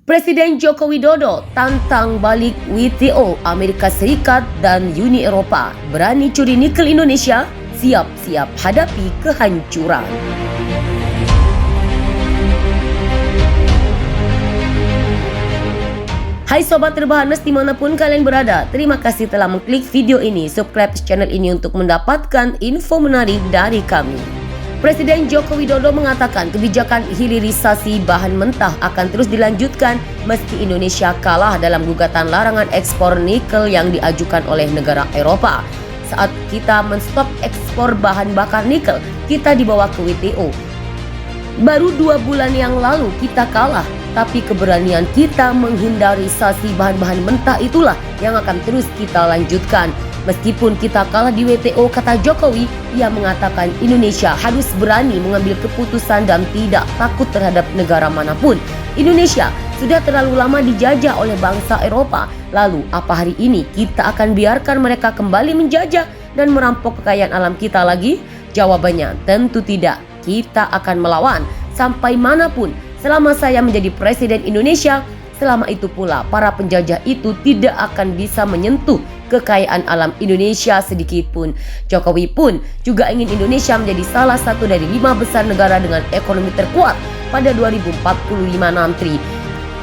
Presiden Joko Widodo tantang balik WTO, Amerika Serikat dan Uni Eropa. Berani curi nikel Indonesia, siap-siap hadapi kehancuran. Hai Sobat Rebahanes dimanapun kalian berada, terima kasih telah mengklik video ini. Subscribe channel ini untuk mendapatkan info menarik dari kami. Presiden Joko Widodo mengatakan kebijakan hilirisasi bahan mentah akan terus dilanjutkan meski Indonesia kalah dalam gugatan larangan ekspor nikel yang diajukan oleh negara Eropa. Saat kita menstop ekspor bahan bakar nikel, kita dibawa ke WTO. Baru 2 bulan yang lalu kita kalah, tapi keberanian kita menghindarisasi bahan-bahan mentah itulah yang akan terus kita lanjutkan. Meskipun kita kalah di WTO, kata Jokowi, ia mengatakan Indonesia harus berani mengambil keputusan dan tidak takut terhadap negara manapun. Indonesia sudah terlalu lama dijajah oleh bangsa Eropa. Lalu apa hari ini kita akan biarkan mereka kembali menjajah dan merampok kekayaan alam kita lagi? Jawabannya tentu tidak. Kita akan melawan sampai manapun. Selama saya menjadi Presiden Indonesia, selama itu pula para penjajah itu tidak akan bisa menyentuh kekayaan alam Indonesia sedikit pun. Jokowi pun juga ingin Indonesia menjadi salah satu dari 5 besar negara dengan ekonomi terkuat pada 2045 nanti.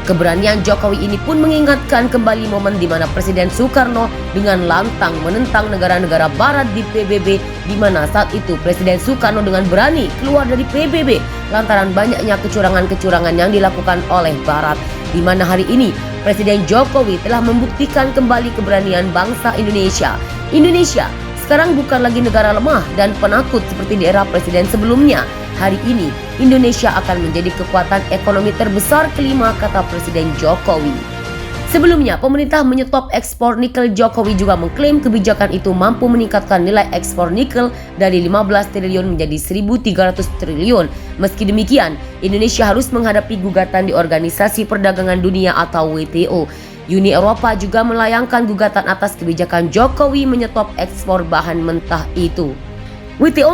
Keberanian Jokowi ini pun mengingatkan kembali momen di mana Presiden Soekarno dengan lantang menentang negara-negara barat di PBB, di mana saat itu Presiden Soekarno dengan berani keluar dari PBB lantaran banyaknya kecurangan-kecurangan yang dilakukan oleh barat. Di mana hari ini Presiden Jokowi telah membuktikan kembali keberanian bangsa Indonesia. Indonesia sekarang bukan lagi negara lemah dan penakut seperti di era presiden sebelumnya. Hari ini Indonesia akan menjadi kekuatan ekonomi terbesar kelima, kata Presiden Jokowi. Sebelumnya pemerintah menyetop ekspor nikel. Jokowi juga mengklaim kebijakan itu mampu meningkatkan nilai ekspor nikel dari 15 triliun menjadi 1.300 triliun. Meski demikian, Indonesia harus menghadapi gugatan di Organisasi Perdagangan Dunia atau WTO. Uni Eropa juga melayangkan gugatan atas kebijakan Jokowi menyetop ekspor bahan mentah itu. WTO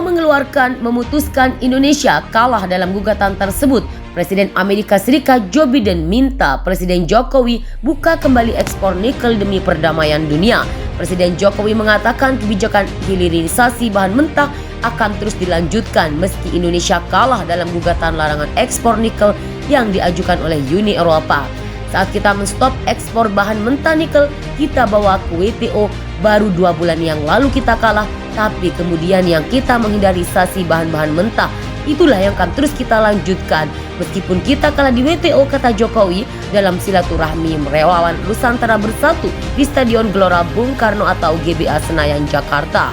memutuskan Indonesia kalah dalam gugatan tersebut. Presiden Amerika Serikat Joe Biden minta Presiden Jokowi buka kembali ekspor nikel demi perdamaian dunia. Presiden Jokowi mengatakan kebijakan hilirisasi bahan mentah akan terus dilanjutkan meski Indonesia kalah dalam gugatan larangan ekspor nikel yang diajukan oleh Uni Eropa. Saat kita menstop ekspor bahan mentah nikel, kita bawa ke WTO. Baru 2 bulan yang lalu kita kalah, tapi kemudian yang kita menghindarisasi bahan-bahan mentah itulah yang akan terus kita lanjutkan. Meskipun kita kalah di WTO, kata Jokowi dalam silaturahmi relawan Nusantara Bersatu di Stadion Gelora Bung Karno atau GBA Senayan, Jakarta.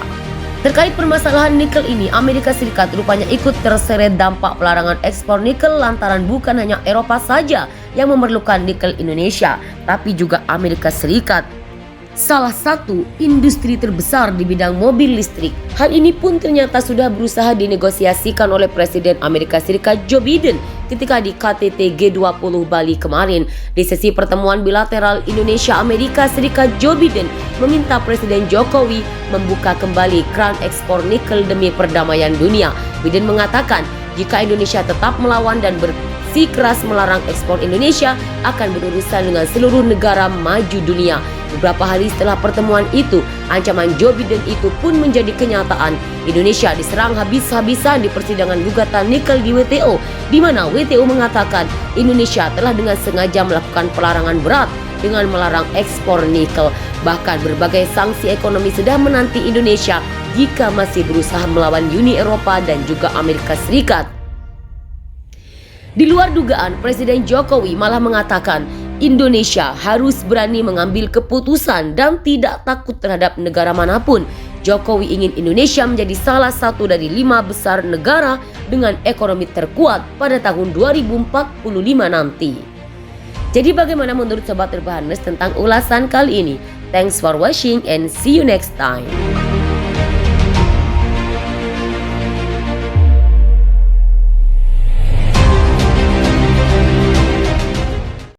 Terkait permasalahan nikel ini, Amerika Serikat rupanya ikut terseret dampak pelarangan ekspor nikel lantaran bukan hanya Eropa saja yang memerlukan nikel Indonesia, tapi juga Amerika Serikat, salah satu industri terbesar di bidang mobil listrik. Hal ini pun ternyata sudah berusaha dinegosiasikan oleh Presiden Amerika Serikat Joe Biden ketika di KTT G20 Bali kemarin. Di sesi pertemuan bilateral Indonesia-Amerika Serikat, Joe Biden meminta Presiden Jokowi membuka kembali keran ekspor nikel demi perdamaian dunia. Biden mengatakan jika Indonesia tetap melawan dan bersikeras melarang ekspor, Indonesia akan berurusan dengan seluruh negara maju dunia. Beberapa hari setelah pertemuan itu, ancaman Joe Biden itu pun menjadi kenyataan. Indonesia diserang habis-habisan di persidangan gugatan nikel di WTO, di mana WTO mengatakan Indonesia telah dengan sengaja melakukan pelarangan berat dengan melarang ekspor nikel. Bahkan berbagai sanksi ekonomi sudah menanti Indonesia jika masih berusaha melawan Uni Eropa dan juga Amerika Serikat. Di luar dugaan, Presiden Jokowi malah mengatakan Indonesia harus berani mengambil keputusan dan tidak takut terhadap negara manapun. Jokowi ingin Indonesia menjadi salah satu dari 5 besar negara dengan ekonomi terkuat pada tahun 2045 nanti. Jadi bagaimana menurut Sobat Rebahanes tentang ulasan kali ini? Thanks for watching and see you next time.